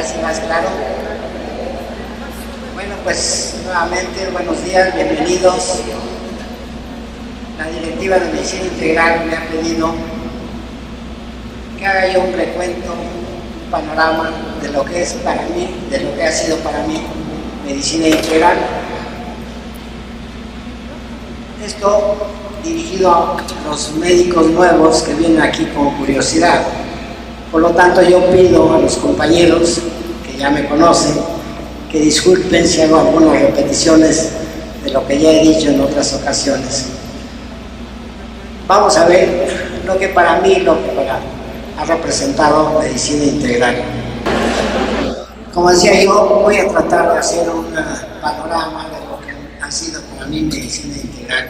así más claro. Bueno, pues nuevamente buenos días, bienvenidos. La directiva de Medicina Integral me ha pedido que haga yo un recuento, un panorama de lo que es para mí, de lo que ha sido para mí Medicina Integral. Esto dirigido a los médicos nuevos que vienen aquí como curiosidad. Por lo tanto, yo pido a los compañeros que ya me conocen que disculpen si hago algunas repeticiones de lo que ya he dicho en otras ocasiones. Vamos a ver lo que para mí, ha representado Medicina Integral. Como decía yo, voy a tratar de hacer un panorama de lo que ha sido para mí Medicina Integral.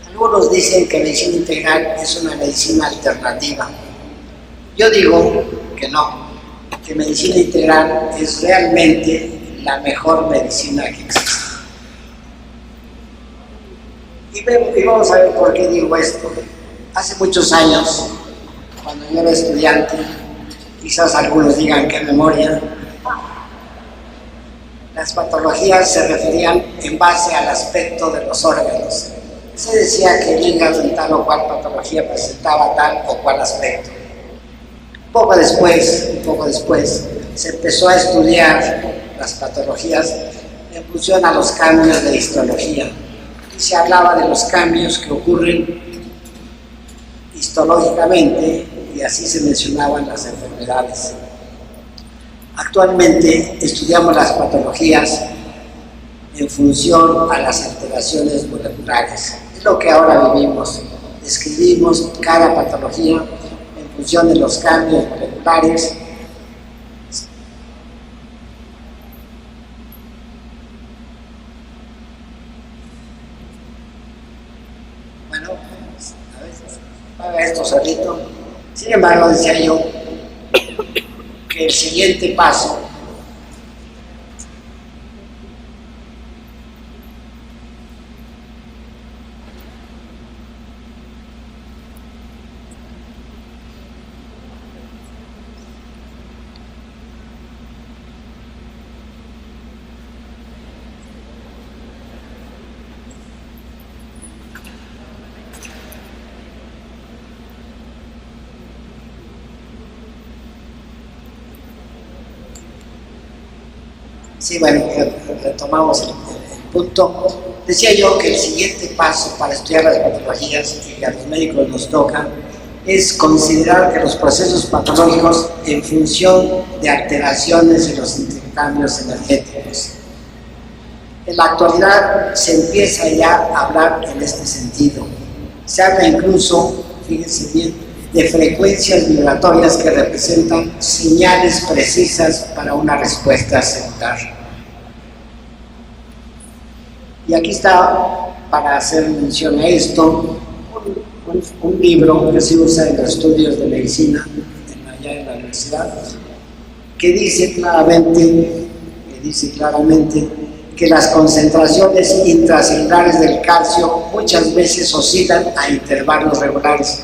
Algunos dicen que Medicina Integral es una medicina alternativa. Yo digo que no, que Medicina Integral es realmente la mejor medicina que existe. Y vamos a ver por qué digo esto. Hace muchos años, cuando yo era estudiante, quizás algunos digan que memoria, las patologías se referían en base al aspecto de los órganos. Se decía que el hígado en tal o cual patología presentaba tal o cual aspecto. Un poco después, se empezó a estudiar las patologías en función a los cambios de histología. Y se hablaba de los cambios que ocurren histológicamente y así se mencionaban las enfermedades. Actualmente estudiamos las patologías en función a las alteraciones moleculares. Es lo que ahora vivimos. Describimos cada patología en función de los cambios moleculares. Bueno, a veces haga esto solito. Sin embargo, decía yo que el siguiente paso sí, bueno, retomamos el punto. Decía yo que el siguiente paso para estudiar las patologías y que a los médicos nos toca es considerar que los procesos patológicos en función de alteraciones en los intercambios energéticos. En la actualidad se empieza ya a hablar en este sentido. Se habla incluso, fíjense bien, de frecuencias vibratorias que representan señales precisas para una respuesta celular. Y aquí está, para hacer mención a esto, un libro que se usa en los estudios de medicina allá en la universidad, que dice claramente que las concentraciones intracelulares del calcio muchas veces oscilan a intervalos regulares.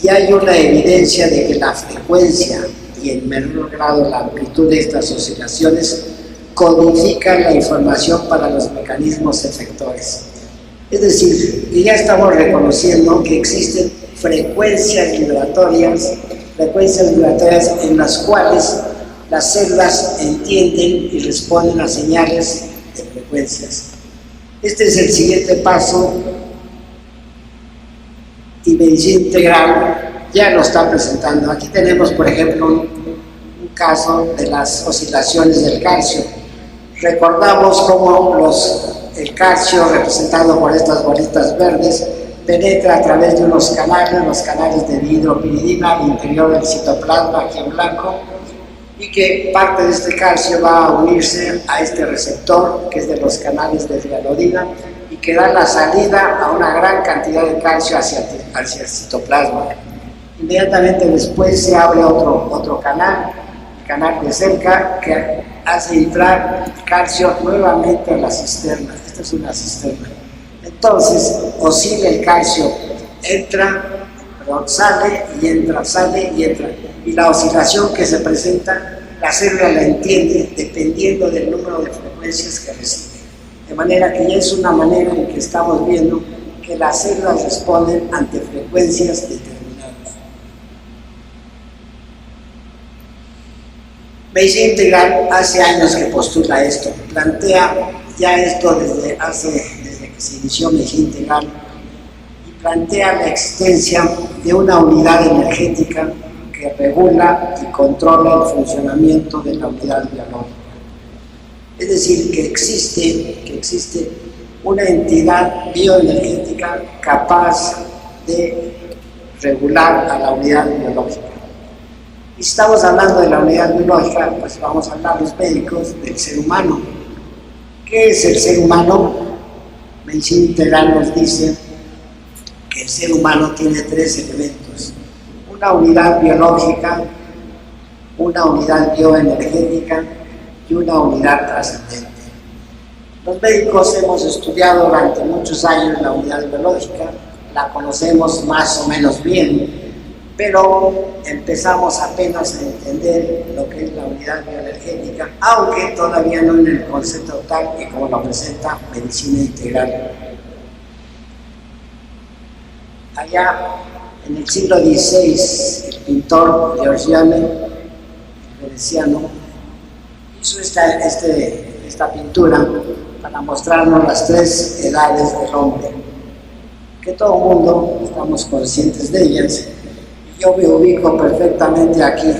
Y hay una evidencia de que la frecuencia y en menor grado la amplitud de estas oscilaciones codifican la información para los mecanismos efectores. Es decir, que ya estamos reconociendo que existen frecuencias vibratorias en las cuales las células entienden y responden a señales de frecuencias. Este es el siguiente paso. Y Medicina Integral ya lo está presentando. Aquí tenemos, por ejemplo, un caso de las oscilaciones del calcio. Recordamos cómo el calcio, representado por estas bolitas verdes, penetra a través de unos canales, los canales de dihidropiridina al interior del citoplasma, aquí en blanco, y que parte de este calcio va a unirse a este receptor, que es de los canales de rianodina, y que da la salida a una gran cantidad de calcio hacia el citoplasma. Inmediatamente después se abre otro canal, el canal de cerca, que hace entrar calcio nuevamente a la cisterna. Esta es una cisterna. Entonces oscila el calcio, sale y entra, sale y entra. Y la oscilación que se presenta la célula la entiende dependiendo del número de frecuencias que recibe. De manera que ya es una manera en que estamos viendo que las células responden ante frecuencias determinadas. Medicina integral hace años que postula esto, plantea ya esto desde que se inició medicina integral, y plantea la existencia de una unidad energética que regula y controla el funcionamiento de la unidad biológica. Es decir, que existe una entidad bioenergética capaz de regular a la unidad biológica. Y si estamos hablando de la unidad biológica, pues vamos a hablar los médicos del ser humano. ¿Qué es el ser humano? Medicina integral nos dice que el ser humano tiene tres elementos: una unidad biológica, una unidad bioenergética y una unidad trascendente. Los médicos hemos estudiado durante muchos años la unidad biológica, la conocemos más o menos bien, pero empezamos apenas a entender lo que es la unidad bioenergética, aunque todavía no en el concepto tal y como lo presenta medicina integral. Allá en el siglo XVI, el pintor Giorgione, veneciano, hizo esta pintura para mostrarnos las tres edades del hombre, que todo el mundo estamos conscientes de ellas, y yo me ubico perfectamente aquí.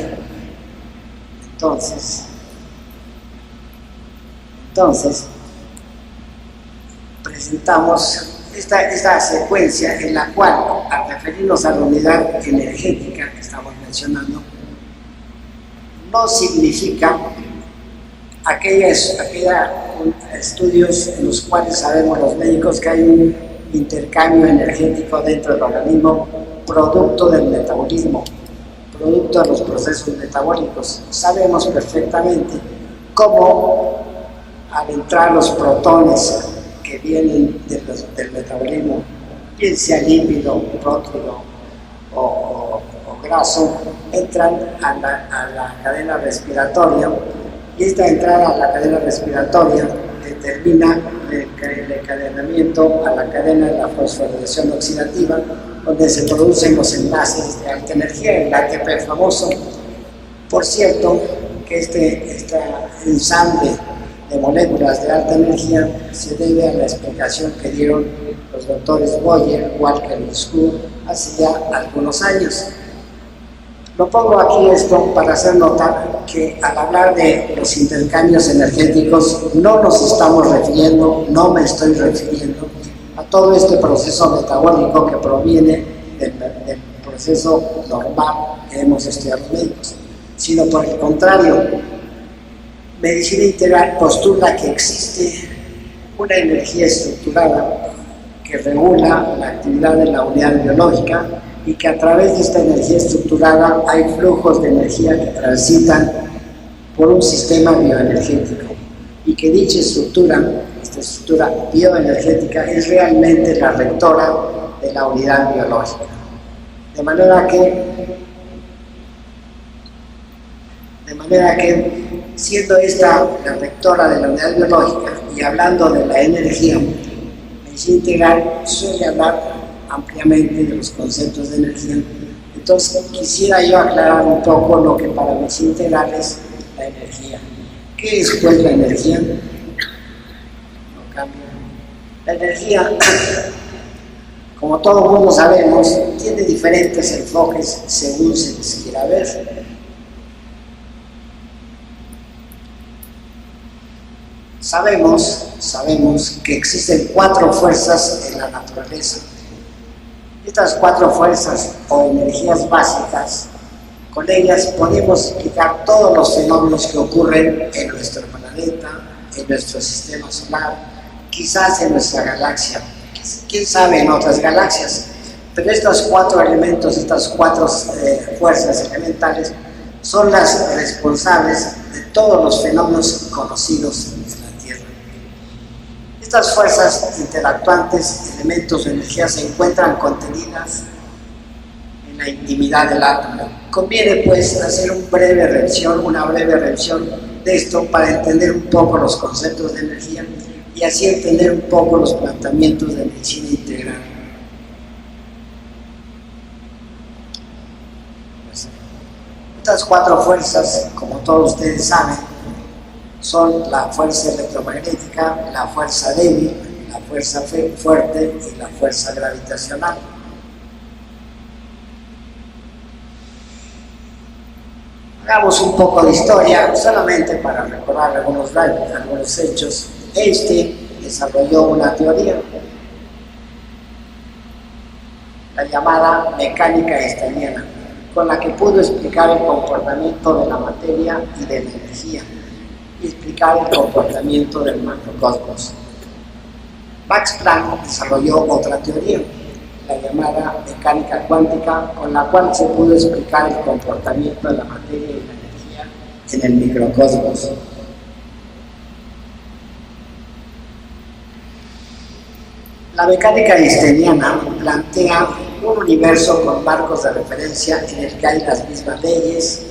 Entonces presentamos esta secuencia en la cual, al referirnos a la unidad energética que estamos mencionando, no significa aquellos estudios en los cuales sabemos los médicos que hay un intercambio energético dentro del organismo, producto del metabolismo, producto de los procesos metabólicos. Sabemos perfectamente cómo, al entrar los protones que vienen del metabolismo, bien sea lípido, prótido o graso, entran a la cadena respiratoria, y esta entrada a la cadena respiratoria determina el encadenamiento a la cadena de la fosforilación oxidativa, donde se producen los enlaces de alta energía, el ATP famoso. Por cierto, que este ensamble de moléculas de alta energía se debe a la explicación que dieron los doctores Boyer, Walker y Skur hace ya algunos años. Lo pongo aquí esto para hacer notar que al hablar de los intercambios energéticos no nos estamos refiriendo, no me estoy refiriendo a todo este proceso metabólico que proviene del proceso normal que hemos estudiado los médicos, sino por el contrario. Medicina integral postula que existe una energía estructurada que regula la actividad de la unidad biológica, y que a través de esta energía estructurada hay flujos de energía que transitan por un sistema bioenergético, y que dicha estructura, esta estructura bioenergética, es realmente la rectora de la unidad biológica. De manera que siendo esta la rectora de la unidad biológica y hablando de la energía, medicina integral suele hablar ampliamente de los conceptos de energía. Entonces quisiera yo aclarar un poco lo que para medicina integral es la energía. ¿Qué es pues la energía? No cambia. La energía, como todo mundo sabemos, tiene diferentes enfoques según se les quiera ver. Sabemos que existen 4 fuerzas en la naturaleza. Estas 4 fuerzas o energías básicas, con ellas podemos explicar todos los fenómenos que ocurren en nuestro planeta, en nuestro sistema solar, quizás en nuestra galaxia, quién sabe en otras galaxias. Pero estos 4 elementos, estas 4 fuerzas elementales, son las responsables de todos los fenómenos conocidos en la Tierra. Estas fuerzas interactuantes, elementos de energía, se encuentran contenidas en la intimidad del átomo. Conviene pues hacer una breve revisión de esto para entender un poco los conceptos de energía y así entender un poco los planteamientos de medicina integral. Estas cuatro fuerzas, como todos ustedes saben, son la fuerza electromagnética, la fuerza débil, la fuerza fuerte y la fuerza gravitacional. Hagamos un poco de historia, solamente para recordar algunos hechos. Einstein desarrolló una teoría, la llamada mecánica einsteiniana, con la que pudo explicar el comportamiento de la materia y de la energía, y explicar el comportamiento del macrocosmos. Max Planck desarrolló otra teoría, la llamada mecánica cuántica, con la cual se pudo explicar el comportamiento de la materia y la energía en el microcosmos. La mecánica einsteiniana plantea un universo con marcos de referencia en el que hay las mismas leyes,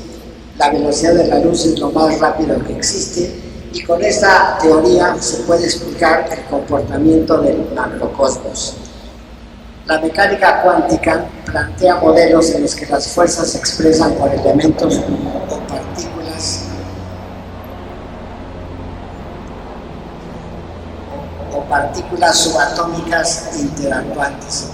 la velocidad de la luz es lo más rápido que existe, y con esta teoría se puede explicar el comportamiento del macrocosmos. La mecánica cuántica plantea modelos en los que las fuerzas se expresan por elementos o partículas subatómicas interactuantes.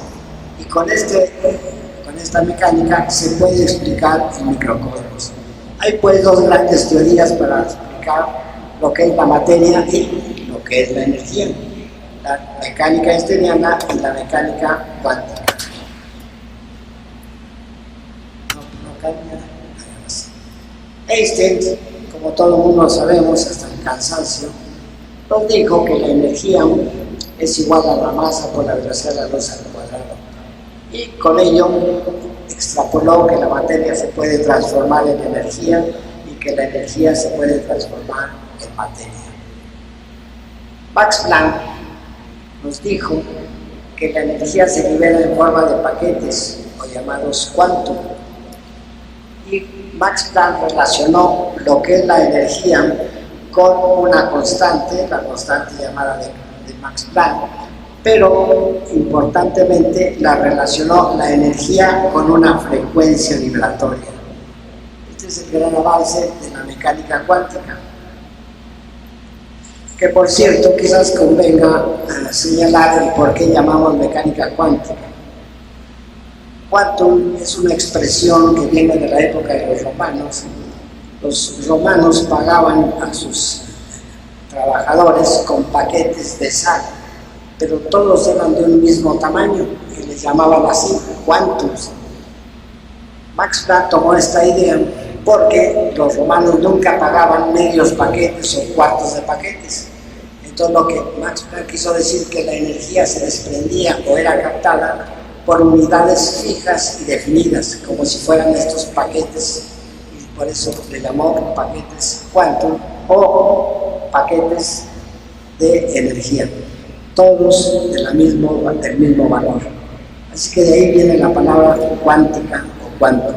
Y con esta mecánica se puede explicar el microcosmos. Hay pues dos grandes teorías para explicar lo que es la materia y lo que es la energía: la mecánica einsteiniana y la mecánica cuántica. Einstein, como todo el mundo sabemos hasta el cansancio, nos dijo que la energía es igual a la masa por la velocidad de la luz al cuadrado, y con ello extrapoló que la materia se puede transformar en energía y que la energía se puede transformar en materia. Max Planck nos dijo que la energía se libera en forma de paquetes o llamados quantum, y Max Planck relacionó lo que es la energía con una constante, la constante llamada de Max Planck, pero importantemente la relacionó la energía con una frecuencia vibratoria. Este es el gran avance de la mecánica cuántica, que por cierto quizás convenga señalar el por qué llamamos mecánica cuántica. Quantum es una expresión que viene de la época de los romanos. Los romanos pagaban a sus trabajadores con paquetes de sal, pero todos eran de un mismo tamaño y les llamaban así, quantums. Max Planck tomó esta idea porque los romanos nunca pagaban medios paquetes o cuartos de paquetes. Entonces lo que Max Planck quiso decir que la energía se desprendía o era captada por unidades fijas y definidas, como si fueran estos paquetes, y por eso le llamó paquetes quantum o paquetes de energía, todos del mismo valor. Así que de ahí viene la palabra cuántica o quantum.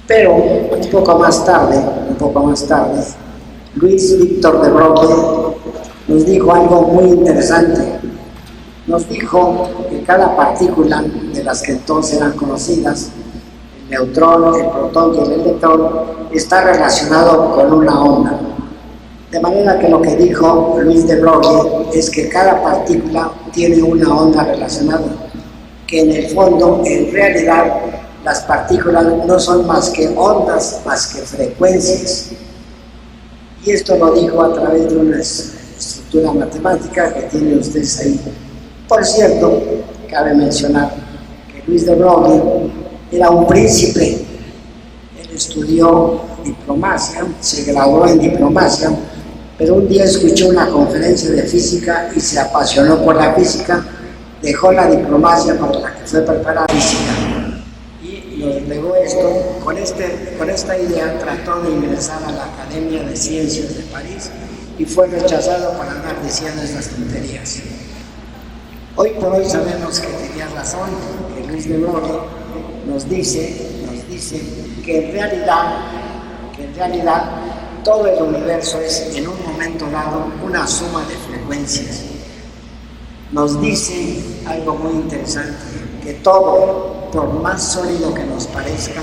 Pero un poco más tarde, Luis Víctor de Broglie nos dijo algo muy interesante. Nos dijo que cada partícula de las que entonces eran conocidas, el neutrón, el protón y el electrón, está relacionado con una onda. De manera que lo que dijo Luis de Broglie es que cada partícula tiene una onda relacionada, que en el fondo, en realidad, las partículas no son más que ondas, más que frecuencias. Y esto lo dijo a través de una estructura matemática que tienen ustedes ahí. Por cierto, cabe mencionar que Luis de Broglie era un príncipe. Él estudió diplomacia, se graduó en diplomacia, pero un día escuchó una conferencia de física y se apasionó por la física, dejó la diplomacia para la que fue preparada física y nos legó esto. Con esta idea trató de ingresar a la Academia de Ciencias de París y fue rechazado por andar diciendo estas tonterías. Hoy por hoy sabemos que tenía razón, que Luis de Broglie nos dice que en realidad todo el universo es en un momento dado una suma de frecuencias. Nos dice algo muy interesante, que todo, por más sólido que nos parezca,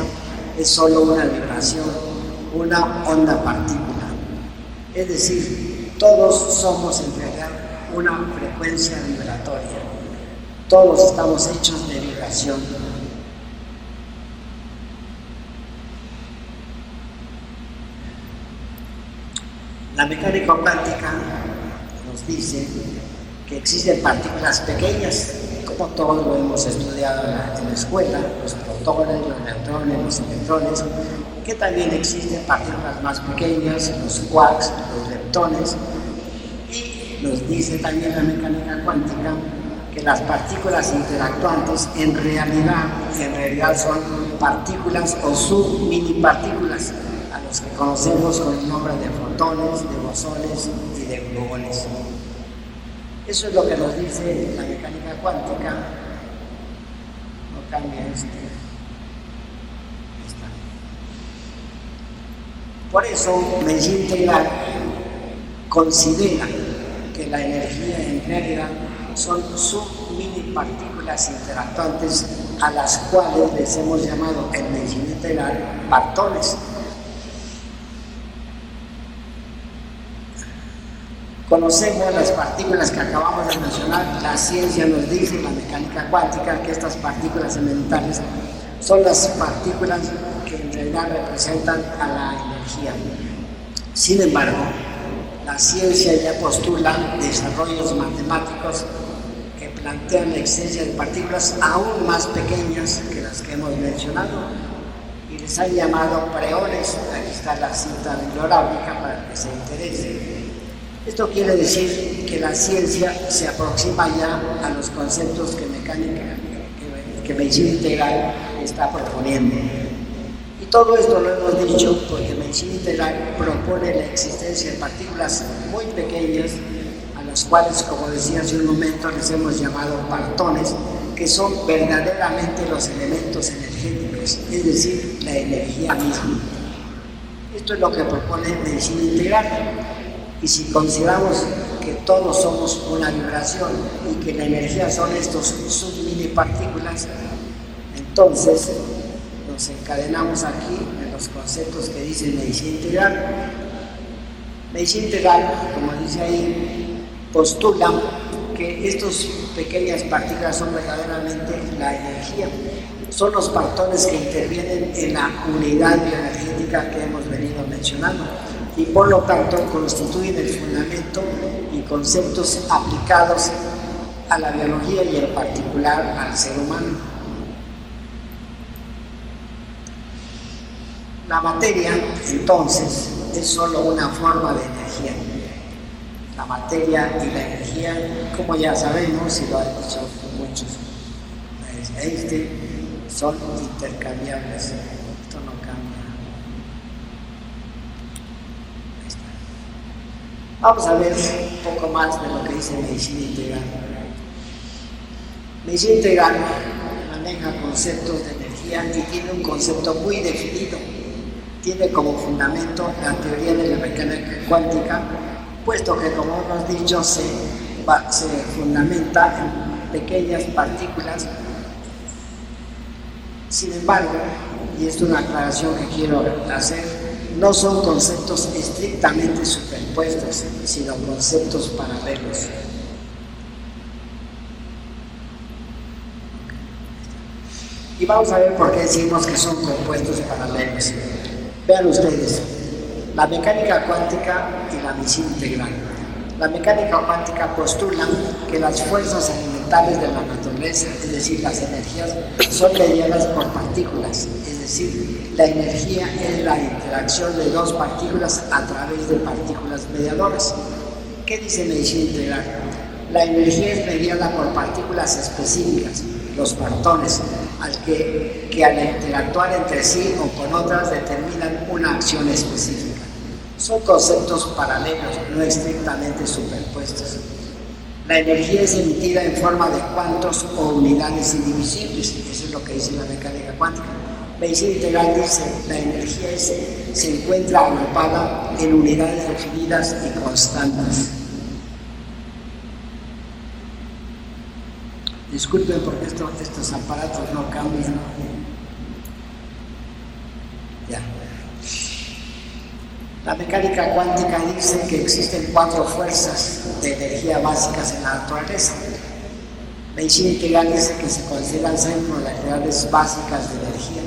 es solo una vibración, una onda partícula. Es decir, todos somos en realidad una frecuencia vibratoria. Todos estamos hechos de vibración. La mecánica cuántica nos dice que existen partículas pequeñas, como todos lo hemos estudiado en la escuela, los protones, los neutrones, los electrones, que también existen partículas más pequeñas, los quarks, los leptones, y nos dice también la mecánica cuántica que las partículas interactuantes en realidad son partículas o submini partículas, a los que conocemos con el nombre de fotones, de bosones y de gluones. Eso es lo que nos dice la mecánica cuántica. No cambia Por eso, medicina integral considera que la energía en realidad son submini partículas interactuantes, a las cuales les hemos llamado en medicina integral partones. Conocemos las partículas que acabamos de mencionar. La ciencia nos dice, la mecánica cuántica, que estas partículas elementales son las partículas que en realidad representan a la energía. Sin embargo, la ciencia ya postula desarrollos matemáticos que plantean la existencia de partículas aún más pequeñas que las que hemos mencionado y les han llamado preones. Aquí está la cita bibliográfica para que se interese. Esto quiere decir que la ciencia se aproxima ya a los conceptos que medicina integral está proponiendo. Y todo esto lo hemos dicho porque medicina integral propone la existencia de partículas muy pequeñas, a las cuales, como decía hace un momento, les hemos llamado partones, que son verdaderamente los elementos energéticos, es decir, la energía misma. Esto es lo que propone medicina integral. Y si consideramos que todos somos una vibración y que la energía son estos submini partículas, entonces nos encadenamos aquí en los conceptos que dice medicina integral. Medicina integral, como dice ahí, postula que estas pequeñas partículas son verdaderamente la energía. Son los partones que intervienen en la unidad bioenergética que hemos venido mencionando, y por lo tanto constituyen el fundamento y conceptos aplicados a la biología y en particular al ser humano. La materia, entonces, es solo una forma de energía. La materia y la energía, como ya sabemos, y lo han dicho muchos, son intercambiables. Esto no cambia. Vamos a ver un poco más de lo que dice medicina integral. Medicina integral maneja conceptos de energía y tiene un concepto muy definido. Tiene como fundamento la teoría de la mecánica cuántica, puesto que, como hemos dicho, se fundamenta en pequeñas partículas. Sin embargo, y esto es una aclaración que quiero hacer, no son conceptos estrictamente superpuestos, sino conceptos paralelos. Y vamos a ver por qué decimos que son compuestos paralelos. Vean ustedes, la mecánica cuántica y la medicina integral. La mecánica cuántica postula que las fuerzas elementales de la naturaleza, es decir, las energías, son mediadas por partículas, es decir, la energía es la interacción de dos partículas a través de partículas mediadoras. ¿Qué dice medicina integral? La energía es mediada por partículas específicas, los partones, que al interactuar entre sí o con otras determinan una acción específica. Son conceptos paralelos, no estrictamente superpuestos. La energía es emitida en forma de cuantos o unidades indivisibles. Eso es lo que dice la mecánica cuántica. Medicina integral dice la energía se encuentra agrupada en unidades definidas y constantes. Disculpen porque estos aparatos no cambian. Ya. La mecánica cuántica dice que existen 4 fuerzas de energía básicas en la naturaleza. Medicina integral dice que se consideran 6 modalidades básicas de energía.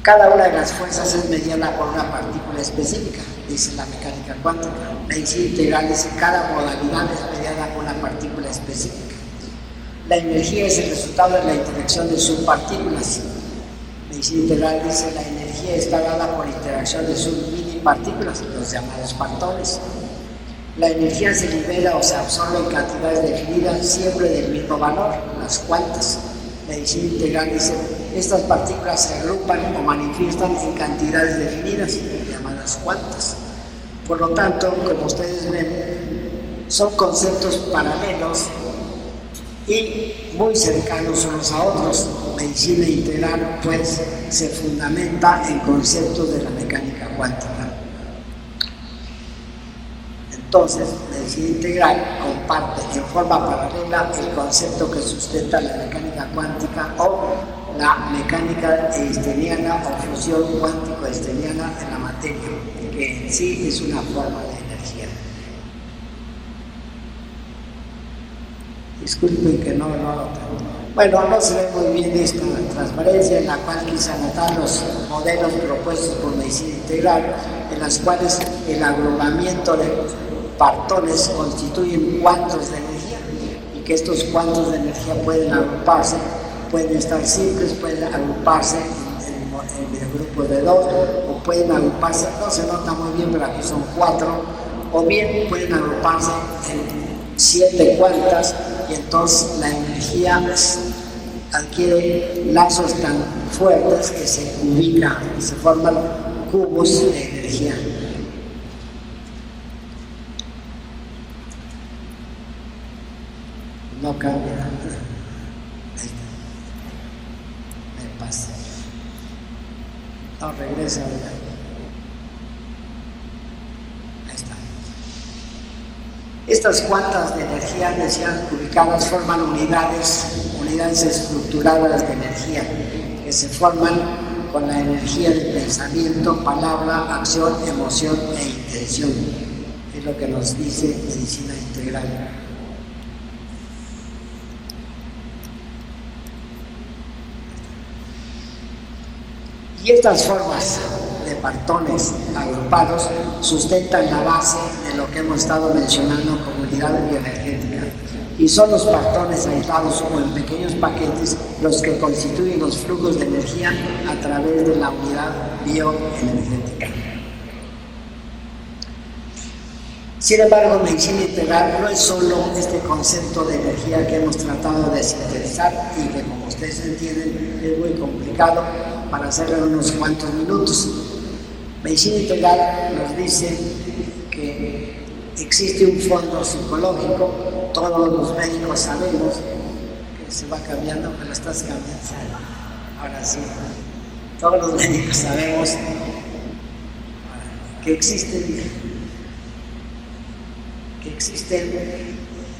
Cada una de las fuerzas es mediada por una partícula específica, dice la mecánica cuántica. Medicina integral dice que cada modalidad es mediada por una partícula específica. La energía es el resultado de la interacción de subpartículas. Medicina integral dice que la energía está dada por interacción de subminipartículas, los llamados partones. La energía se libera o se absorbe en cantidades definidas, siempre del mismo valor, las cuantas. Medicina integral dice estas partículas se agrupan o manifiestan en cantidades definidas, llamadas cuantas. Por lo tanto, como ustedes ven, son conceptos paralelos y muy cercanos unos a otros. Medicina integral, pues, se fundamenta en conceptos de la mecánica cuántica. Entonces, medicina integral comparte en forma paralela el concepto que sustenta la mecánica cuántica o la mecánica einsteiniana o fusión cuántico-einsteiniana en la materia, que en sí es una forma de energía. Disculpen que no bueno, no se ve muy bien esta transparencia en la cual quise anotar los modelos propuestos por medicina integral, en las cuales el agrupamiento de partones constituyen cuantos de energía y que estos cuantos de energía pueden agruparse, pueden estar simples, pueden agruparse en grupos de 2 o pueden agruparse, no se nota muy bien, pero aquí son 4, o bien pueden agruparse en 7 cuantas y entonces la energía adquiere lazos tan fuertes que se ubican, se forman cubos de energía. No cambia. Ahí está. Me pasa. No, regresa. Ahí está. Estas cuantas de energía, decían, ubicadas forman unidades estructuradas de energía que se forman con la energía de pensamiento, palabra, acción, emoción e intención. Es lo que nos dice medicina integral. Y estas formas de partones agrupados sustentan la base de lo que hemos estado mencionando como unidad bioenergética. Y son los partones aislados o en pequeños paquetes los que constituyen los flujos de energía a través de la unidad bioenergética. Sin embargo, medicina integral no es solo este concepto de energía que hemos tratado de sintetizar y que, como ustedes entienden, es muy complicado para hacerlo en unos cuantos minutos. Medicina integral nos dice que existe un fondo psicológico. Todos los médicos sabemos que se va cambiando, me lo estás cambiando. Ahora sí, todos los médicos sabemos que existen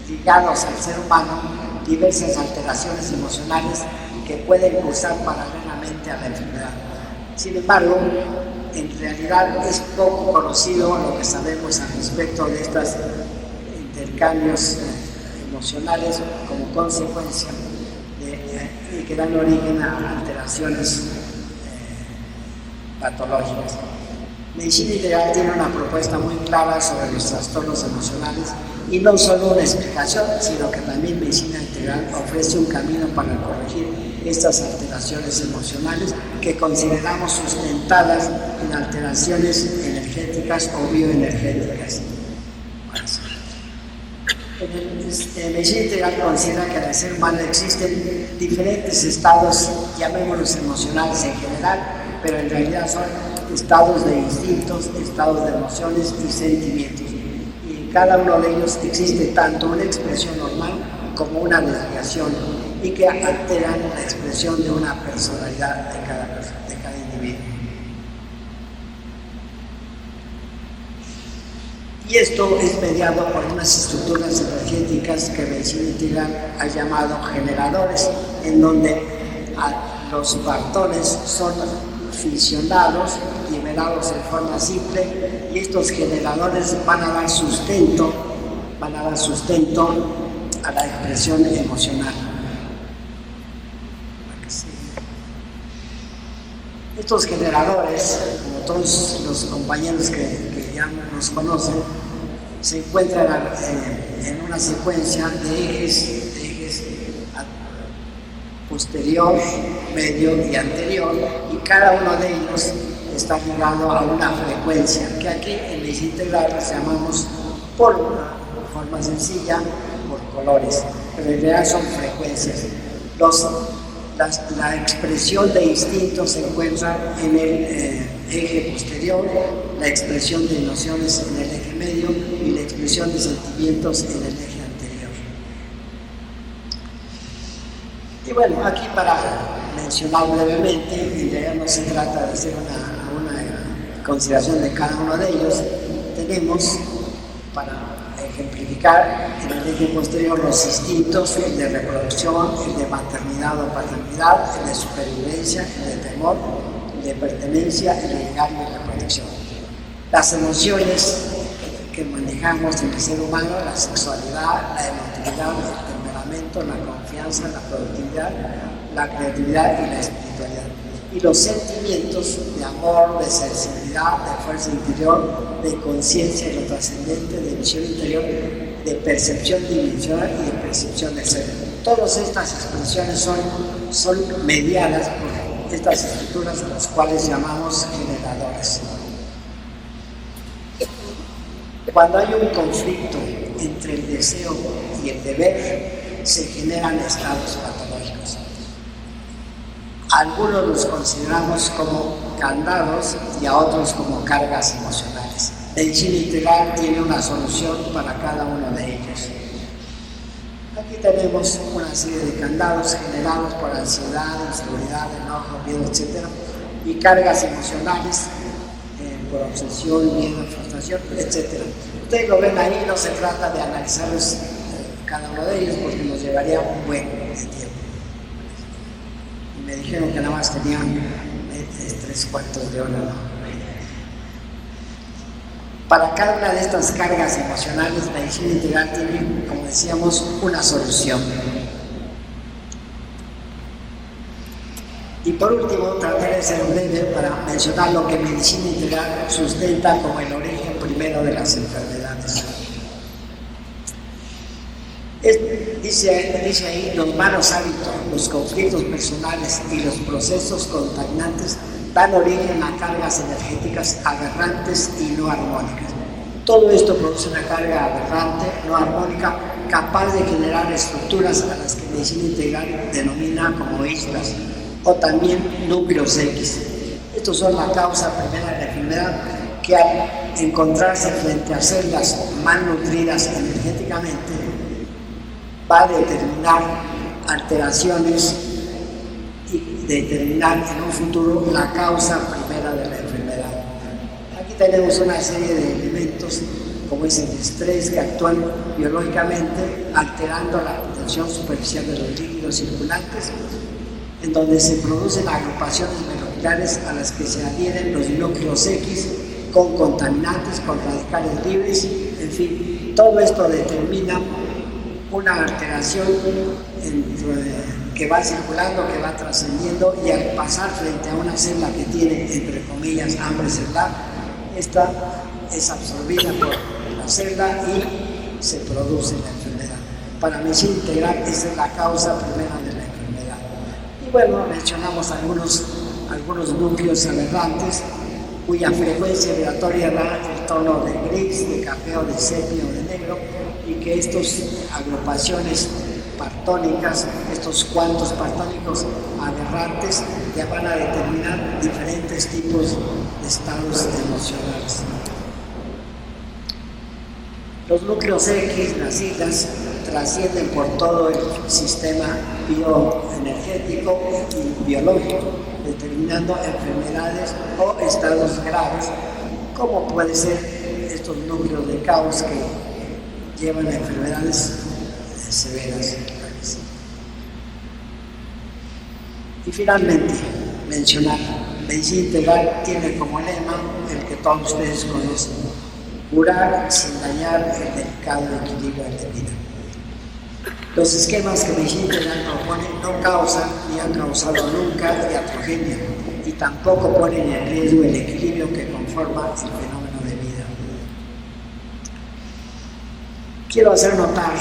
ligados al ser humano diversas alteraciones emocionales que pueden cursar paralelamente a la enfermedad. Sin embargo, en realidad es poco conocido lo que sabemos al respecto de estos intercambios emocionales como consecuencia de que dan origen a alteraciones patológicas. Medicina integral tiene una propuesta muy clara sobre los trastornos emocionales y no solo una explicación, sino que también medicina integral ofrece un camino para corregir estas alteraciones emocionales que consideramos sustentadas en alteraciones energéticas o bioenergéticas. Medicina integral considera que en el ser humano existen diferentes estados, llamémoslos emocionales en general, pero en realidad son estados de instintos, estados de emociones y sentimientos. Y en cada uno de ellos existe tanto una expresión normal como una desviación y que alteran la expresión de una personalidad de cada individuo. Y esto es mediado por unas estructuras energéticas que Medicina Integral ha llamado generadores, en donde los bartones son fisionados, liberados en forma simple, y estos generadores van a dar sustento a la expresión emocional. Estos generadores, como todos los compañeros que ya nos conocen, se encuentran en una secuencia de ejes posterior, medio y anterior, y cada uno de ellos está ligado a una frecuencia, que aquí en Medicina Integral llamamos por forma sencilla, por colores, pero en realidad son frecuencias. La expresión de instintos se encuentra en el eje posterior, la expresión de emociones en el eje medio y la expresión de sentimientos en el eje anterior. Y bueno, aquí para mencionar brevemente, en realidad no se trata de hacer una consideración de cada uno de ellos, tenemos para ejemplificar en el eje posterior los instintos, el de reproducción, el de maternidad o paternidad, el de supervivencia, el de temor, el de pertenencia, el de llegar y reproducción. Las emociones que manejamos en el ser humano, la sexualidad, la emotividad, el temperamento, la confianza, la productividad, la creatividad y la espiritualidad. Y los sentimientos de amor, de sensibilidad, de fuerza interior, de conciencia y lo trascendente, de visión interior, de percepción dimensional y de percepción del ser. Todas estas expresiones son mediadas por estas estructuras, las cuales llamamos generadores. Cuando hay un conflicto entre el deseo y el deber, se generan estados patológicos. Algunos los consideramos como candados y a otros como cargas emocionales. Medicina Integral tiene una solución para cada uno de ellos. Aquí tenemos una serie de candados generados por ansiedad, inseguridad, enojo, miedo, etc. Y cargas emocionales por obsesión, miedo, frustración, etc. Ustedes lo ven ahí, no se trata de analizarlos cada uno de ellos porque nos llevaría un buen tiempo. Me dijeron que nada más tenían 3/4 de hora, ¿no? Para cada una de estas cargas emocionales, la Medicina Integral tiene, como decíamos, una solución. Y por último, trataré de ser breve para mencionar lo que Medicina Integral sustenta como el origen primero de las enfermedades. Dice ahí, los malos hábitos, los conflictos personales y los procesos contaminantes dan origen a cargas energéticas aberrantes y no armónicas. Todo esto produce una carga aberrante, no armónica, capaz de generar estructuras a las que Medicina Integral denomina como islas o también núcleos X. Estos son la causa primera de la enfermedad, que al encontrarse frente a células malnutridas energéticamente, va a determinar alteraciones y determinar en un futuro la causa primera de la enfermedad. Aquí tenemos una serie de elementos como es el estrés que actúan biológicamente alterando la tensión superficial de los líquidos circulantes, en donde se producen agrupaciones moleculares a las que se adhieren los núcleos X con contaminantes, con radicales libres, en fin, todo esto determina una alteración que va circulando, que va trascendiendo, y al pasar frente a una célula que tiene, entre comillas, hambre celular, esta es absorbida por la célula y se produce la enfermedad. Para Medicina Integral, esa es la causa primera de la enfermedad. Y bueno, mencionamos algunos núcleos aberrantes cuya frecuencia vibratoria da el tono de gris, de café o de sepia o de negro, y que estas agrupaciones partónicas, estos cuantos partónicos aberrantes, ya van a determinar diferentes tipos de estados emocionales. Los núcleos X, las siglas, trascienden por todo el sistema bioenergético y biológico, determinando enfermedades o estados graves, como puede ser estos núcleos de caos que llevan a enfermedades severas. Y finalmente, mencionar, medicina integral tiene como lema el que todos ustedes conocen: curar sin dañar el delicado equilibrio de la vida. Los esquemas que medicina integral propone no causan ni han causado nunca iatrogenia y tampoco ponen en riesgo el equilibrio que conforma el fenómeno de vida. Quiero hacer notar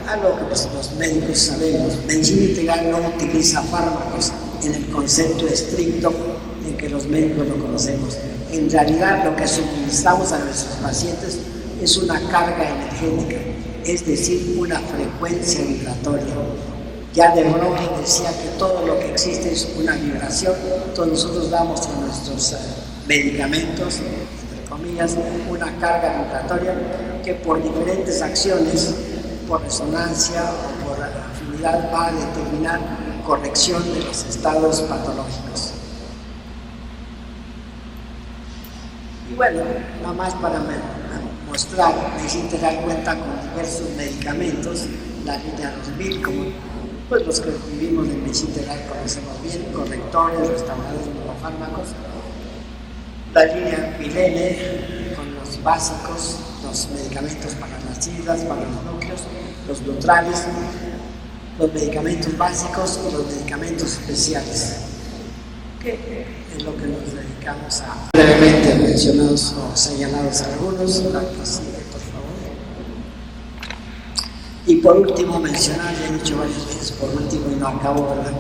algo que los médicos sabemos: medicina integral no utiliza fármacos en el concepto estricto en que los médicos lo conocemos. En realidad, lo que suministramos a nuestros pacientes es una carga energética, es decir, una frecuencia vibratoria. Ya de Broglie decía que todo lo que existe es una vibración. Entonces nosotros damos a nuestros medicamentos, entre comillas, una carga vibratoria que por diferentes acciones, por resonancia o por afinidad, va a determinar corrección de los estados patológicos. Y bueno, nada más para mostrar, medicina integral cuenta con diversos medicamentos, la línea 2000, como pues los que vivimos en medicina integral conocemos bien: correctores, restauradores, fármacos, la línea Milene con los básicos, los medicamentos para las siglas, para los núcleos, los neutrales, los medicamentos básicos y los medicamentos especiales, que es lo que nos dedicamos a. Brevemente mencionados o señalados algunos, la que sigue, por favor. Y por último mencionar, ya he dicho varias veces por último y no acabo, ¿verdad?,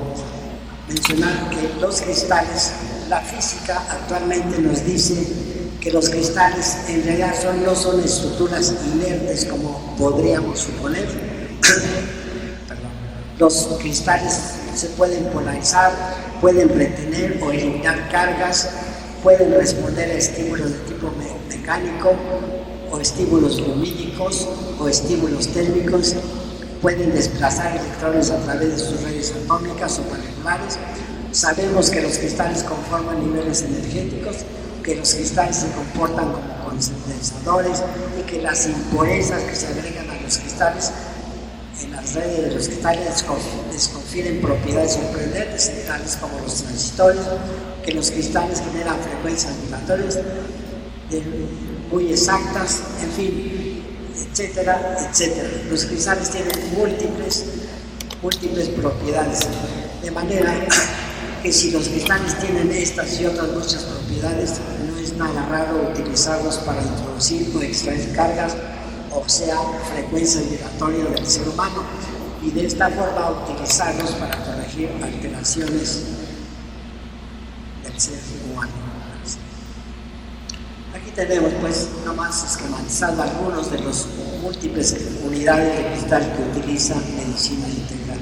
mencionar que los cristales, la física actualmente nos dice que los cristales en realidad no son estructuras inertes como podríamos suponer. Los cristales se pueden polarizar, pueden retener o eliminar cargas, pueden responder a estímulos de tipo mecánico o estímulos lumínicos o estímulos térmicos, pueden desplazar electrones a través de sus redes atómicas o moleculares. Sabemos que los cristales conforman niveles energéticos, que los cristales se comportan como condensadores y que las impurezas que se agregan a los cristales en las redes de los cristales les confieren propiedades sorprendentes, tales como los transistores, que los cristales generan frecuencias vibratorias muy exactas, en fin, etcétera, etcétera. Los cristales tienen múltiples propiedades, de manera que si los cristales tienen estas y otras muchas propiedades, no es nada raro utilizarlos para introducir o extraer cargas, o sea, frecuencias vibratorias del ser humano, y de esta forma utilizarlos para corregir alteraciones del ser humano. Aquí tenemos pues nomás esquematizado algunos de los múltiples unidades de cristal que utiliza medicina integral.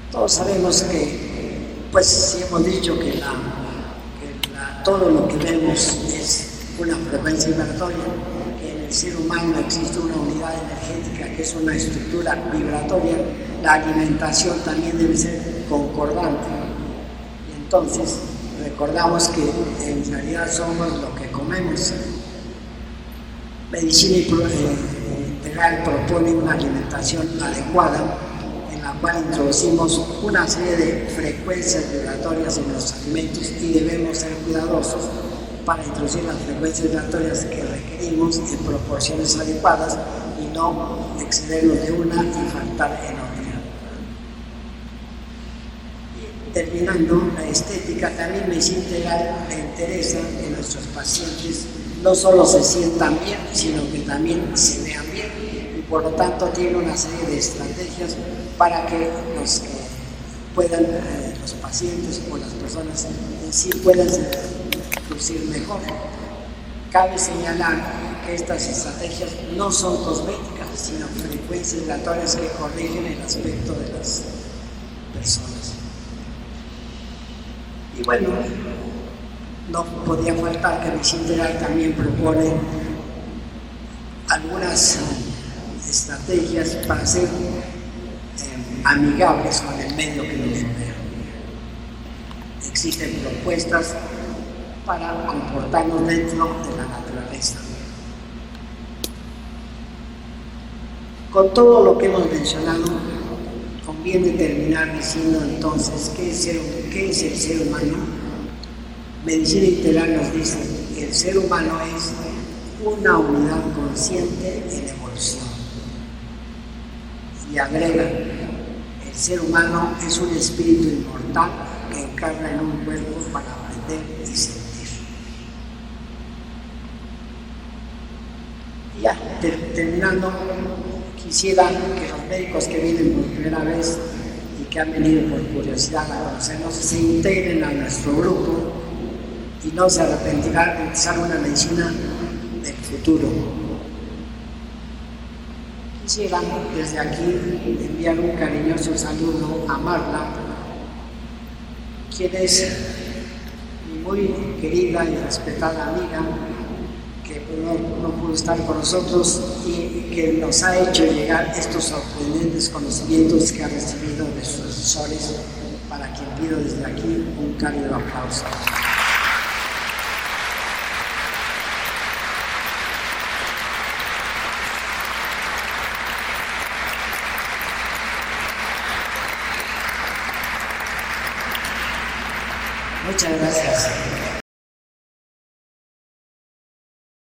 Todos sabemos que, pues si hemos dicho que todo lo que vemos es una frecuencia vibratoria, que en el ser humano existe una unidad energética que es una estructura vibratoria, la alimentación también debe ser concordante. Y entonces recordamos que en realidad somos lo que comemos. Medicina integral propone una alimentación adecuada, en la cual introducimos una serie de frecuencias vibratorias en los alimentos y debemos ser cuidadosos para introducir las frecuencias vibratorias que requerimos en proporciones adecuadas y no excedernos de una y faltar en otra. Y terminando, la estética, también medicina integral le interesa que nuestros pacientes no solo se sientan bien, sino que también se vean bien, y por lo tanto tiene una serie de estrategias para que los que puedan, los pacientes o las personas en sí puedan lucir mejor. Cabe señalar que estas estrategias no son cosméticas, sino frecuencias vibratorias que corrigen el aspecto de las personas. Y bueno, no podía faltar que medicina integral también propone algunas estrategias para ser amigables con el medio que nos rodea. Existen propuestas para comportarnos dentro de la naturaleza. Con todo lo que hemos mencionado, conviene terminar diciendo entonces ¿qué es el ser humano? Medicina integral nos dice que el ser humano es una unidad consciente en evolución. Y agrega, el ser humano es un espíritu inmortal que encarna en un cuerpo para aprender y sentir. Y ya, terminando, quisiera que los médicos que vienen por primera vez y que han venido por curiosidad a conocernos se integren a nuestro grupo y no se arrepentirán de empezar una medicina del futuro. Quisiera desde aquí enviar un cariñoso saludo a Marla, quien es mi muy querida y respetada amiga, que no pudo estar con nosotros y que nos ha hecho llegar estos sorprendentes conocimientos que ha recibido de sus asesores, para quien pido desde aquí un cálido aplauso. Muchas gracias.